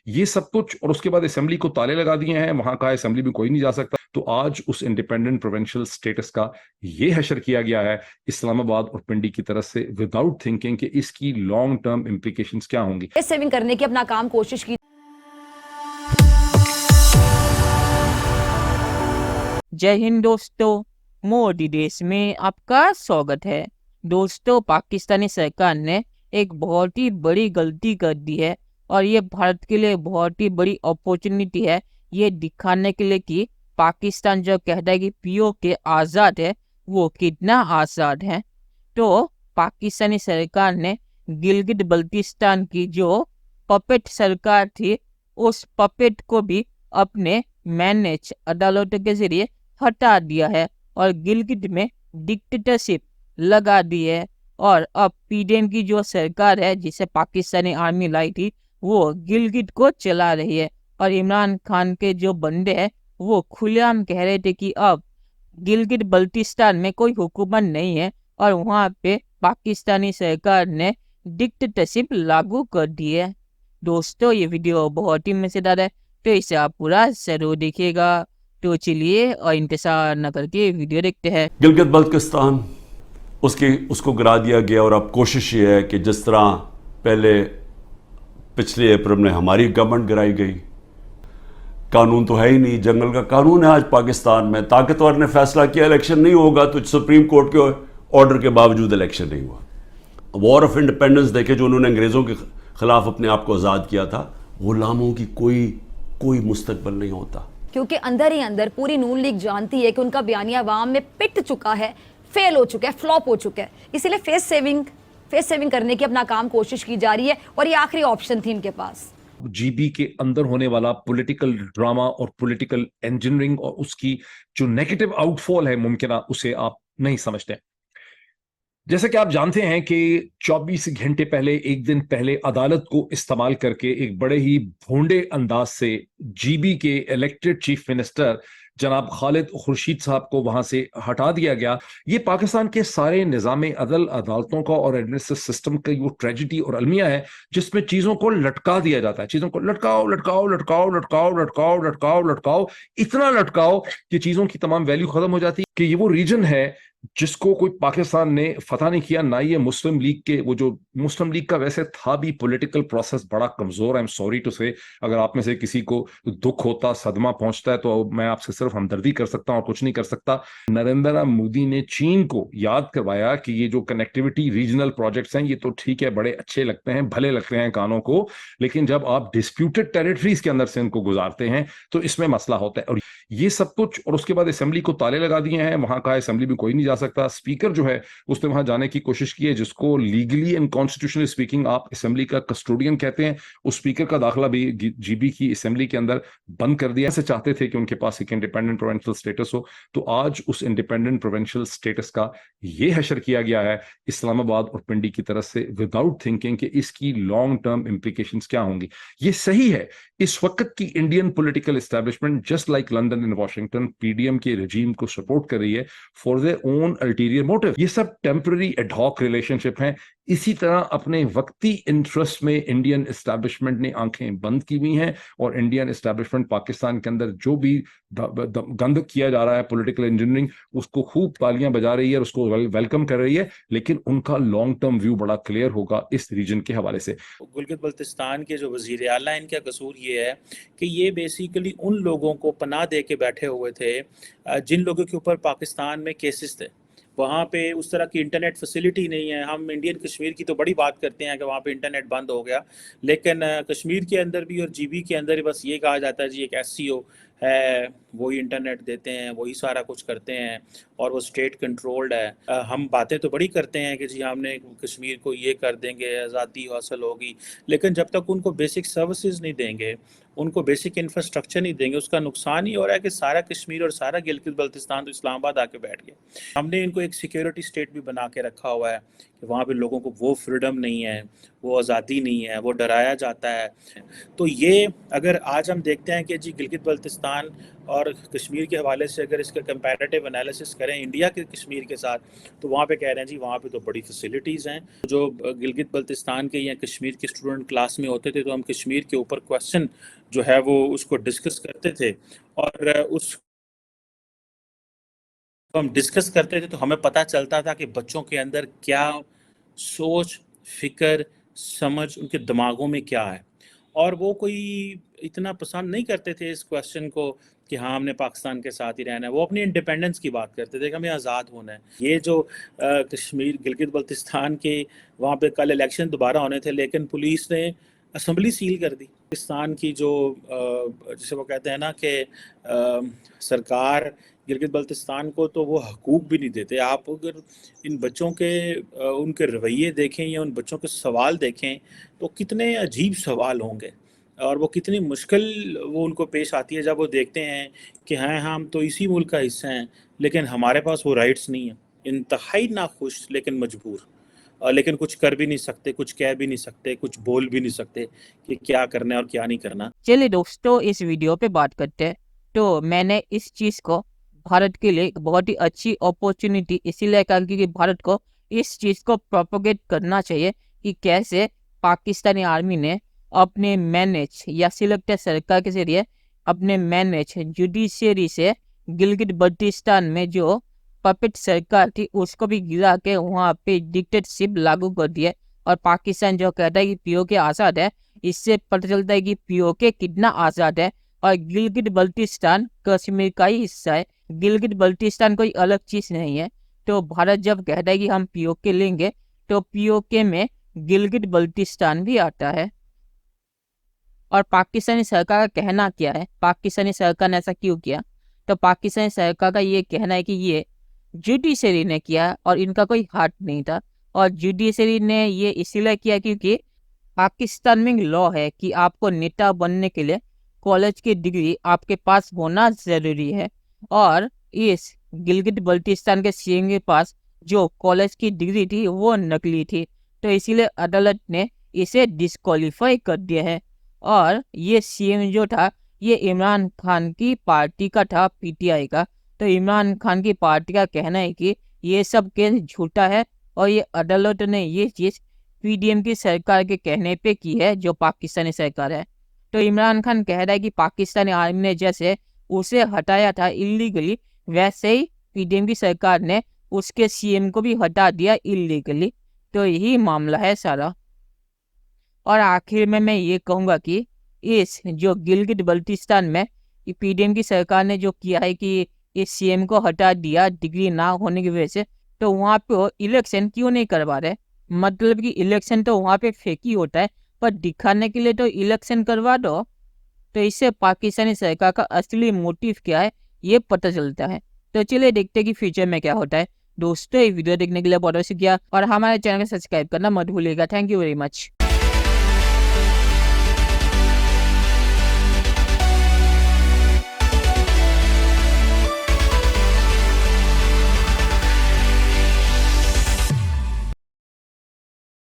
ये सब कुछ, और उसके बाद असेंबली को ताले लगा दिए हैं, वहां का असेंबली में कोई नहीं जा सकता। तो आज उस इंडिपेंडेंट प्रोविंशियल स्टेटस का ये हशर किया गया है इस्लामाबाद और पिंडी की तरफ से, विदाउट थिंकिंग कि इसकी लॉन्ग टर्म इम्प्लीकेशंस क्या होंगी। सेविंग करने की अपना काम कोशिश की। जय हिंद दोस्तों, मोदी देश में आपका स्वागत है। दोस्तों, पाकिस्तानी सरकार ने एक बहुत ही बड़ी गलती कर दी है और ये भारत के लिए बहुत ही बड़ी अपॉर्चुनिटी है ये दिखाने के लिए कि पाकिस्तान जो कहता है कि पीओके आज़ाद है, वो कितना आज़ाद है। तो पाकिस्तानी सरकार ने गिलगित बल्तिस्तान की जो पपेट सरकार थी, उस पपेट को भी अपने मैनेज अदालतों के जरिए हटा दिया है और गिलगित में डिक्टेटरशिप लगा दी है। और अब पीडीएम की जो सरकार है, जिसे पाकिस्तानी आर्मी लाई थी, वो गिलगित को चला रही है। और इमरान खान के जो बंदे हैं वो खुलेआम कह रहे थे कि अब गिलगित बल्तिस्तान में कोई हुकूमत नहीं है और वहाँ पे पाकिस्तानी सरकार ने डिक्टेटरशिप लागू कर दी है। दोस्तों, ये वीडियो बहुत ही मजेदार है, तो इसे आप पूरा जरूर देखिएगा। तो चलिए और इंतजार न करके वीडियो देखते हैं। गिलगित बल्तिस्तान उसको गिरा दिया गया और अब कोशिश ये है कि जिस तरह पहले पिछले अप्रैल में हमारी गवर्नमेंट गिराई गई, कानून तो है ही नहीं, जंगल का कानून है आज पाकिस्तान में, ताकतवर ने फैसला किया इलेक्शन नहीं होगा, तो सुप्रीम कोर्ट के ऑर्डर के बावजूद इलेक्शन नहीं हुआ। वॉर ऑफ इंडिपेंडेंस देखे जो उन्होंने अंग्रेज़ों के खिलाफ अपने आप को आज़ाद किया था, गुलामों की कोई मुस्तकबिल नहीं होता। क्योंकि अंदर ही अंदर पूरी नून लीग जानती है कि उनका बयानिया अवाम में पिट चुका है, फेल हो चुका है, फ्लॉप हो चुका है। इसीलिए फेस सेविंग करने की अपना काम कोशिश की जा रही है और ये आखिरी ऑप्शन थी इनके पास। जीबी के अंदर होने वाला पॉलिटिकल ड्रामा और पॉलिटिकल इंजीनियरिंग और उसकी जो नेगेटिव आउटफॉल है मुमकिन, उसे आप नहीं समझते। जैसे कि आप जानते हैं कि 24 घंटे पहले, एक दिन पहले, अदालत को इस्तेमाल करके एक बड़े ही भोंडे अंदाज से जीबी के इलेक्टेड चीफ मिनिस्टर जनाब खालिद खुर्शीद साहब को वहां से हटा दिया गया। ये पाकिस्तान के सारे निज़ाम अदालतों का और एडमिनिस्ट्रेटिव सिस्टम का वो ट्रेजिडी और अलमिया है जिसमें चीजों को लटका दिया जाता है। चीजों को लटकाओ लटकाओ लटकाओ लटकाओ लटकाओ लटकाओ लटकाओ, इतना लटकाओ कि चीजों की तमाम वैल्यू खत्म हो जाती है। कि ये वो रीजन है जिसको कोई पाकिस्तान ने फतह नहीं किया, ना ये मुस्लिम लीग के, वो जो मुस्लिम लीग का वैसे था भी पॉलिटिकल प्रोसेस बड़ा कमजोर। आई एम सॉरी टू से, अगर आप में से किसी को दुख होता, सदमा पहुंचता है, तो मैं आपसे सिर्फ हमदर्दी कर सकता हूं और कुछ नहीं कर सकता। नरेंद्र मोदी ने चीन को याद करवाया कि ये जो कनेक्टिविटी रीजनल प्रोजेक्ट्स हैं, ये तो ठीक है, बड़े अच्छे लगते हैं, भले लगते हैं कानों को, लेकिन जब आप डिस्प्यूटेड टेरिटरीज के अंदर से इनको गुजारते हैं तो इसमें मसला होता है। और ये सब कुछ, और उसके बाद असेंबली को ताले लगा दिए हैं, वहां का असेंबली में कोई नहीं जा सकता। स्पीकर जो है उसने वहां जाने की कोशिश की है, जिसको लीगली एंड कॉन्स्टिट्यूशनली स्पीकिंग आप असेंबली का कस्टोडियन कहते हैं। उस स्पीकर का दाखिला भी जीबी की असेंबली के अंदर बंद कर दिया। ऐसे चाहते थे कि उनके पास एक इंडिपेंडेंट प्रोविंशियल स्टेटस हो, तो आज उस इंडिपेंडेंट प्रोविंशियल स्टेटस का ये हशर किया गया है इस्लामाबाद और पिंडी की तरफ से, विदाउट थिंकिंग कि इसकी लॉन्ग टर्म इम्प्लीकेशंस क्या होंगी। ये सही है, इस वक्त की Indian political establishment just like London and Washington PDM के रजीम को सपोर्ट कर रही है for their own ulterior motive. ये सब टेम्पररी एडहॉक रिलेशनशिप हैं। इसी तरह अपने वक्ती इंटरेस्ट में इंडियन एस्टैब्लिशमेंट ने आंखें बंद की हुई हैं और इंडियन एस्टैब्लिशमेंट पाकिस्तान के अंदर जो भी गंद किया जा रहा है, पॉलिटिकल इंजीनियरिंग, उसको खूब तालियां बजा रही है और उसको वेलकम कर रही है, लेकिन उनका लॉन्ग टर्म व्यू बड़ा क्लियर होगा इस रीजन के हवाले से। गिलगित बल्तिस्तान के जो वजीर आला हैं, इनका कसूर ये है कि ये बेसिकली उन लोगों को पनाह दे के बैठे हुए थे जिन लोगों के ऊपर पाकिस्तान में केसेस थे। वहाँ पे उस तरह की इंटरनेट फैसिलिटी नहीं है। हम इंडियन कश्मीर की तो बड़ी बात करते हैं कि वहाँ पे इंटरनेट बंद हो गया, लेकिन कश्मीर के अंदर भी और जीबी के अंदर भी बस ये कहा जाता है जी एक एससीओ है, वही इंटरनेट देते हैं, वही सारा कुछ करते हैं और वो स्टेट कंट्रोल्ड है। हम बातें तो बड़ी करते हैं कि जी हमने कश्मीर को ये कर देंगे, आज़ादी हासिल होगी, लेकिन जब तक उनको बेसिक सर्विसेज नहीं देंगे, उनको बेसिक इंफ्रास्ट्रक्चर नहीं देंगे, उसका नुकसान ही हो रहा है कि सारा कश्मीर और सारा गिलगित बल्तिस्तान तो इस्लामाबाद आके बैठ गया। हमने इनको एक सिक्योरिटी स्टेट भी बना के रखा हुआ है कि वहाँ पे लोगों को वो फ्रीडम नहीं है, वो आज़ादी नहीं है, वो डराया जाता है। तो ये अगर आज हम देखते हैं कि जी गिलगित बल्तिस्तान और कश्मीर के हवाले से अगर इसका कंपैरेटिव एनालिसिस करें इंडिया के कश्मीर के साथ, तो वहाँ पे कह रहे हैं जी वहाँ पे तो बड़ी फैसिलिटीज़ हैं। जो गिलगित बल्तिस्तान के या कश्मीर के स्टूडेंट क्लास में होते थे तो हम कश्मीर के ऊपर क्वेश्चन जो है वो उसको डिस्कस करते थे, और उस हम डिस्कस करते थे तो हमें पता चलता था कि बच्चों के अंदर क्या सोच, फिक्र, समझ उनके दिमागों में क्या है, और वो कोई इतना पसंद नहीं करते थे इस क्वेश्चन को कि हाँ हमने पाकिस्तान के साथ ही रहना है। वो अपनी इंडिपेंडेंस की बात करते थे कि हमें आज़ाद होना है। ये जो कश्मीर गिलगित बल्तिस्तान के वहाँ पे कल इलेक्शन दोबारा होने थे, लेकिन पुलिस ने असम्बली सील कर दी। पाकिस्तान की जो जिसे वो कहते हैं ना कि सरकार गिलगित बल्तिस्तान को तो वो हकूक़ भी नहीं देते। आप अगर इन बच्चों के उनके रवैये देखें या उन बच्चों के सवाल देखें तो कितने अजीब सवाल होंगे, और वो कितनी मुश्किल वो उनको पेश आती है जब वो देखते हैं कि हाँ हम तो इसी मुल्क का हिस्सा हैं लेकिन हमारे पास वो राइट्स नहीं है। इंतहाई नाखुश लेकिन मजबूर, लेकिन कुछ कर भी नहीं सकते, कुछ कह भी नहीं सकते, कुछ बोल भी नहीं सकते कि क्या करना है और क्या नहीं करना। चलिए दोस्तों, इस वीडियो पे बात करते हैं। तो मैंने इस चीज़ को भारत के लिए एक बहुत ही अच्छी अपॉर्चुनिटी इसीलिए कहा क्योंकि भारत को इस चीज़ को प्रोपोगेट करना चाहिए कि कैसे पाकिस्तानी आर्मी ने अपने मैनेज या सिलेक्टेड सरकार के जरिए अपने मैनेज जुडिशरी से गिलगित बल्तिस्तान में जो पपेट सरकार थी उसको भी गिरा के वहाँ पे डिक्टेटरशिप लागू कर दिया। और पाकिस्तान जो कहता है कि पीओके आज़ाद है, इससे पता चलता है कि पीओके कितना आज़ाद है। और गिलगित बल्तिस्तान कश्मीर का ही हिस्सा है, गिलगित बल्तिस्तान कोई अलग चीज़ नहीं है। तो भारत जब कहता है कि हम पीओके लेंगे तो पीओके में गिलगित बल्तिस्तान भी आता है। और पाकिस्तानी सरकार का कहना क्या है, पाकिस्तानी सरकार ने ऐसा क्यों किया? तो पाकिस्तानी सरकार का ये कहना है कि ये जुडिशरी ने किया और इनका कोई हाथ नहीं था। और जुडिशरी ने ये इसीलिए किया क्योंकि पाकिस्तान में लॉ है कि आपको नेता बनने के लिए कॉलेज की डिग्री आपके पास होना ज़रूरी है। और इस गिलगित बल्तिस्तान के सीएम के पास जो कॉलेज की डिग्री थी वो नकली थी, तो इसीलिए अदालत ने इसे डिस्क्वालीफाई कर दिया है। और ये सीएम जो था ये इमरान खान की पार्टी का था, पीटीआई का। तो इमरान खान की पार्टी का कहना है कि ये सब केस झूठा है और ये अदालत ने ये चीज़ पीडीएम की सरकार के कहने पे की है जो पाकिस्तानी सरकार है। तो इमरान खान कह रहा है कि पाकिस्तानी आर्मी ने जैसे उसे हटाया था इलीगली, वैसे ही पीडीएम की सरकार ने उसके सीएम को भी हटा दिया इलीगली। तो यही मामला है सारा। और आखिर में मैं ये कहूँगा कि इस जो गिलगित बल्तिस्तान में पीडीएम की सरकार ने जो किया है कि इस सीएम को हटा दिया डिग्री ना होने की वजह से, तो वहाँ पे वो इलेक्शन क्यों नहीं करवा रहे? मतलब कि इलेक्शन तो वहाँ पे फेक ही होता है, पर दिखाने के लिए तो इलेक्शन करवा दो। तो इससे पाकिस्तानी सरकार का असली मोटिव क्या है ये पता चलता है। तो चलिए देखते हैं कि फ्यूचर में क्या होता है। दोस्तों ये वीडियो देखने के लिए बहुत बहुत शुक्रिया और हमारे चैनल को सब्सक्राइब करना मत भूलिएगा। Thank you very much.